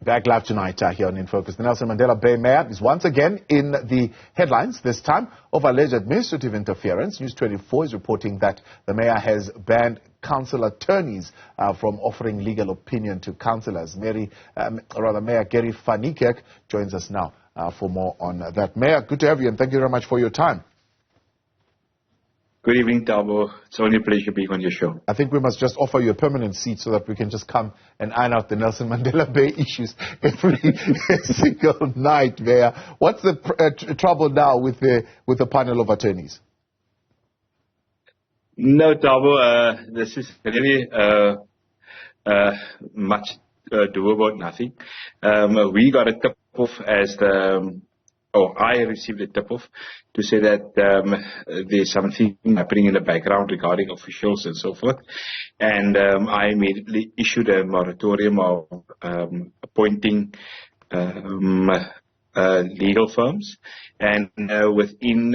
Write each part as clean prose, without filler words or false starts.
Back live tonight here on In Focus. The Nelson Mandela Bay Mayor is once again in the headlines, this time of alleged administrative interference. News 24 is reporting that the mayor has banned council attorneys from offering legal opinion to councillors. Mayor Gary Van Niekerk joins us now for more on that. Mayor, good to have you and thank you very much for your time. Good evening, Tabo. It's only a pleasure being on your show. I think we must just offer you a permanent seat so that we can just come and iron out the Nelson Mandela Bay issues every single night, Mayor. What's the trouble now with the panel of attorneys? No, Tabo. This is really much do about nothing. We got a tip-off as I received a tip-off to say that there's something happening in the background regarding officials and so forth. And I immediately issued a moratorium of appointing legal firms. And within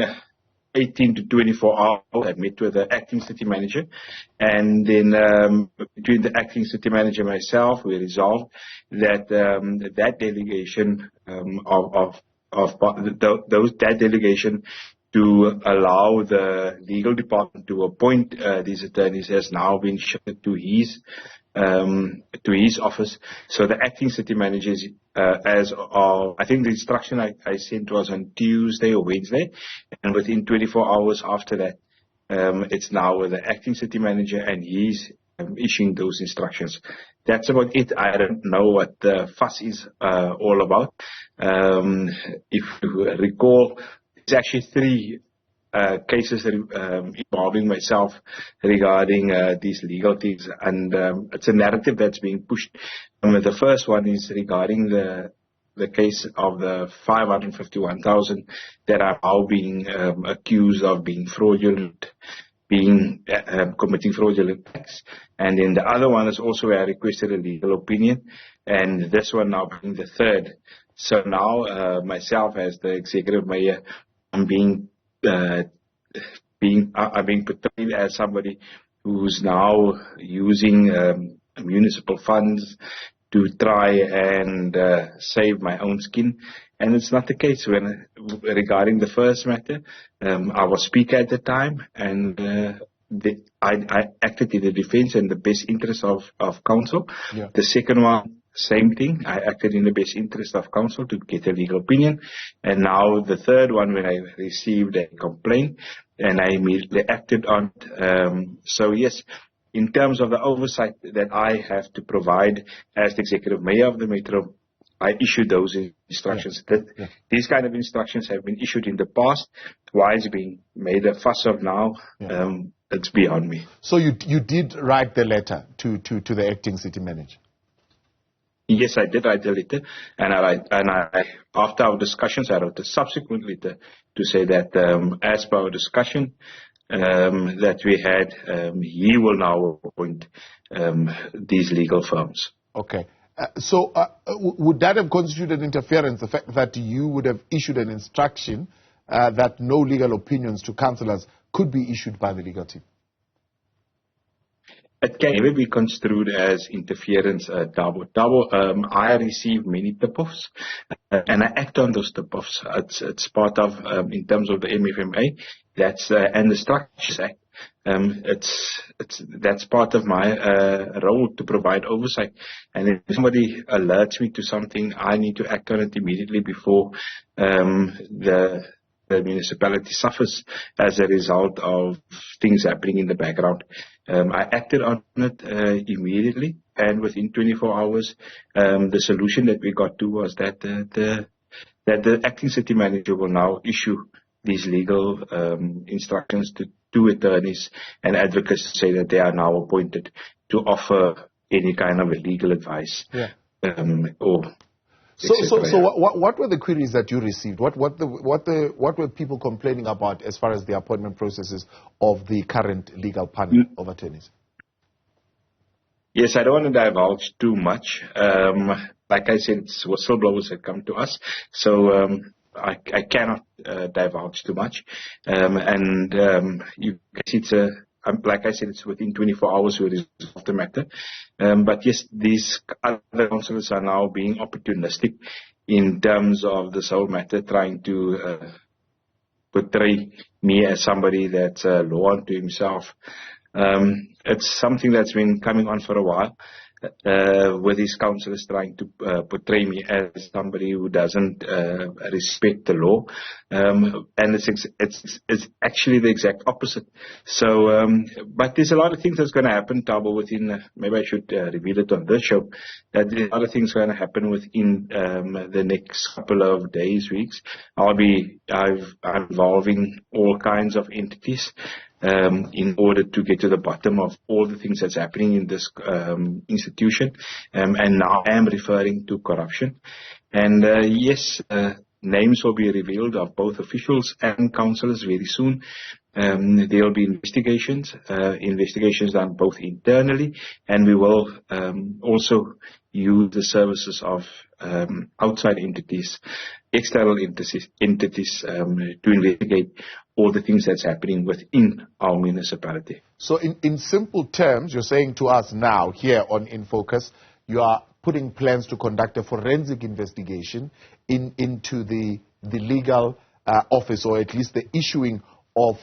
18 to 24 hours, I met with the acting city manager. And then between the acting city manager and myself, we resolved that that delegation that delegation to allow the legal department to appoint these attorneys has now been shifted to his office. So the acting city manager is, I think the instruction I sent was on Tuesday or Wednesday, and within 24 hours after that, it's now with the acting city manager and he's issuing those instructions. That's about it. I don't know what the fuss is all about. If you recall, there's actually three cases involving myself regarding these legal things, and it's a narrative that's being pushed. The first one is regarding the case of the 551,000 that are now being accused of being fraudulent, committing fraudulent acts. And then the other one is also where I requested a legal opinion, and this one now being the third. So now myself as the executive mayor, I'm being portrayed as somebody who's now using municipal funds to try and save my own skin. And it's not the case. Regarding the first matter, I was speaker at the time, and I acted in the defense and the best interest of council. Yeah. The second one, same thing. I acted in the best interest of council to get a legal opinion. And now the third one, when I received a complaint, and I immediately acted on it. So yes, in terms of the oversight that I have to provide as the executive mayor of the Metro, I issued those instructions. Yeah. These kind of instructions have been issued in the past. Why it's being made a fuss of now, it's beyond me. So you did write the letter to the acting city manager? Yes, I did write the letter, and I after our discussions, I wrote a subsequent letter to say that as per our discussion that we had, he will now appoint these legal firms. Okay. So would that have constituted interference, the fact that you would have issued an instruction that no legal opinions to councillors could be issued by the legal team? It can never be construed as interference, Dabo. I receive many tip-offs, and I act on those tip-offs. It's part of, in terms of the MFMA, and the Structures Act. That's part of my role to provide oversight. And if somebody alerts me to something, I need to act on it immediately before the municipality suffers as a result of things happening in the background. I acted on it immediately, and within 24 hours, the solution that we got to was that the acting city manager will now issue these legal instructions to two attorneys and advocates to say that they are now appointed to offer any kind of legal advice. Yeah. So what were the queries that you received? What were people complaining about as far as the appointment processes of the current legal panel of attorneys? Yes, I don't want to divulge too much. Like I said, it's whistleblowers that come to us, so I cannot divulge too much. You can see like I said, it's within 24 hours we resolve the matter. But yes, these other councillors are now being opportunistic in terms of this whole matter, trying to portray me as somebody that's a law unto himself. It's something that's been coming on for a while, with these councillors trying to portray me as somebody who doesn't respect the law, and it's actually the exact opposite. So, but there's a lot of things that's going to happen, Tabo, within. Maybe I should reveal it on this show. That there's a lot of things going to happen within the next couple of days, weeks. I'm involving all kinds of entities. In order to get to the bottom of all the things that's happening in this institution. And now I am referring to corruption. And yes, names will be revealed of both officials and councillors very soon. There will be investigations done both internally, and we will also use the services of outside entities, external entities to investigate all the things that's happening within our municipality. So in simple terms, you're saying to us now here on In Focus, you are putting plans to conduct a forensic investigation into the legal office, or at least the issuing of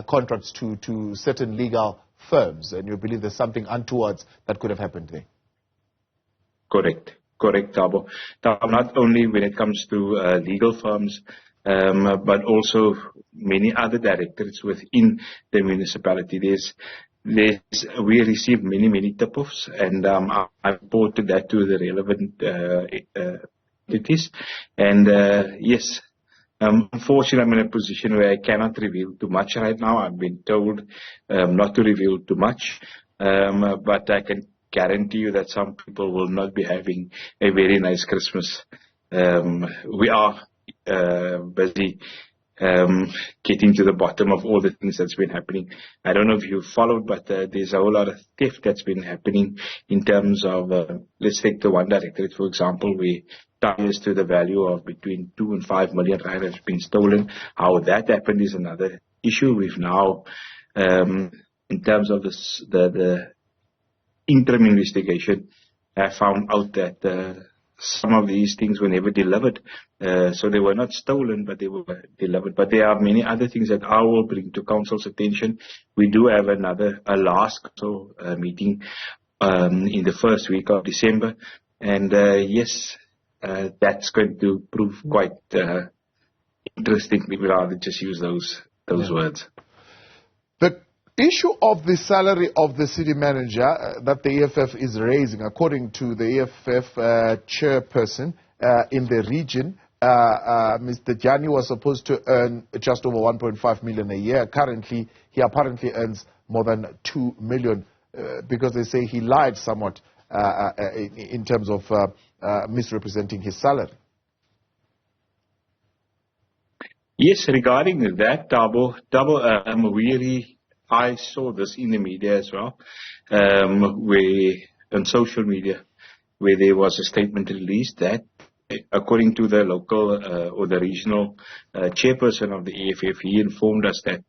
contracts to certain legal firms, and you believe there's something untoward that could have happened there? Correct, Tabo. Not only when it comes to legal firms, but also many other directorates within the municipality. We received many tip-offs, and I reported that to the relevant entities. And yes, unfortunately, I'm in a position where I cannot reveal too much right now. I've been told not to reveal too much, but I can guarantee you that some people will not be having a very nice Christmas. We are busy getting to the bottom of all the things that's been happening. I don't know if you followed, but there's a whole lot of theft that's been happening in terms of, let's take the one directorate, for example, where tires to the value of between 2 and 5 million rand has been stolen. How that happened is another issue. We've now, in terms of the interim investigation, have found out that some of these things were never delivered. So they were not stolen, but they were delivered. But there are many other things that I will bring to council's attention. We do have a last council meeting in the first week of December. And yes, that's going to prove quite interesting. We'd rather just use those words. The issue of the salary of the city manager that the EFF is raising, according to the EFF chairperson in the region, Mr. Jani was supposed to earn just over 1.5 million a year. Currently, he apparently earns more than 2 million because they say he lied somewhat in terms of misrepresenting his salary. Yes, regarding that, I saw this in the media as well, on social media, where there was a statement released that, according to the local or the regional chairperson of the EFF, he informed us that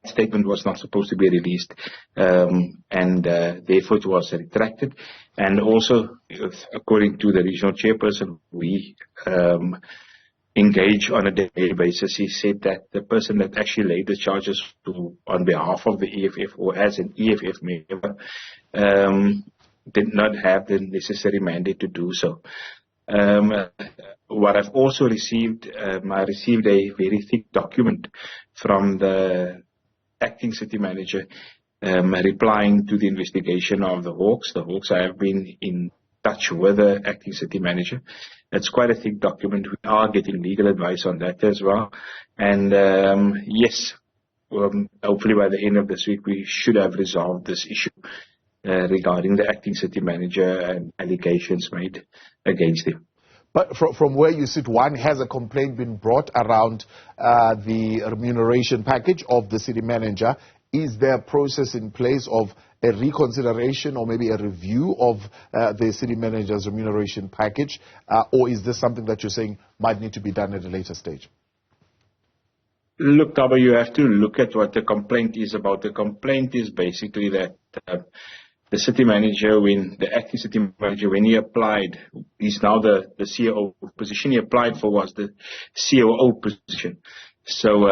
statement was not supposed to be released, and therefore it was retracted. And also, according to the regional chairperson, we engage on a daily basis. He said that the person that actually laid the charges on behalf of the EFF or as an EFF member did not have the necessary mandate to do so. What I've also received, I received a very thick document from the acting city manager replying to the investigation of the Hawks. The Hawks, I have been in touch with the acting city manager. It's quite a thick document. We are getting legal advice on that as well. And yes, hopefully by the end of this week, we should have resolved this issue regarding the acting city manager and allegations made against him. But from where you sit, one, has a complaint been brought around the remuneration package of the city manager? Is there a process in place of a reconsideration or maybe a review of the city manager's remuneration package? Or is this something that you're saying might need to be done at a later stage? Look, Taba, you have to look at what the complaint is about. The complaint is basically that the city manager, the acting city manager, when he applied, he's now the COO position he applied for was the COO position. So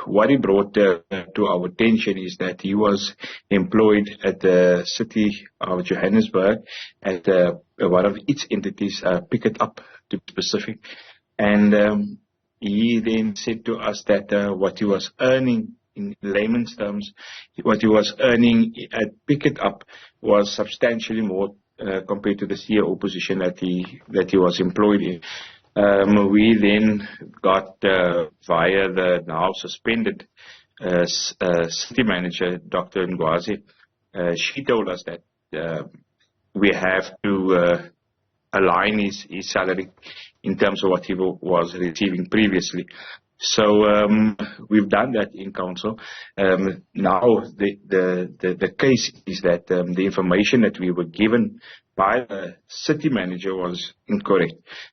what he brought to our attention is that he was employed at the city of Johannesburg at one of its entities, Pick It Up to be specific, and he then said to us that what he was earning, in layman's terms, what he was earning at Pick It Up was substantially more compared to the CEO position that he was employed in. We then got via the now suspended city manager, Dr. Ngwazi. She told us that we have to align his salary in terms of what he was receiving previously. So we've done that in council. Now the case is that the information that we were given by the city manager was incorrect.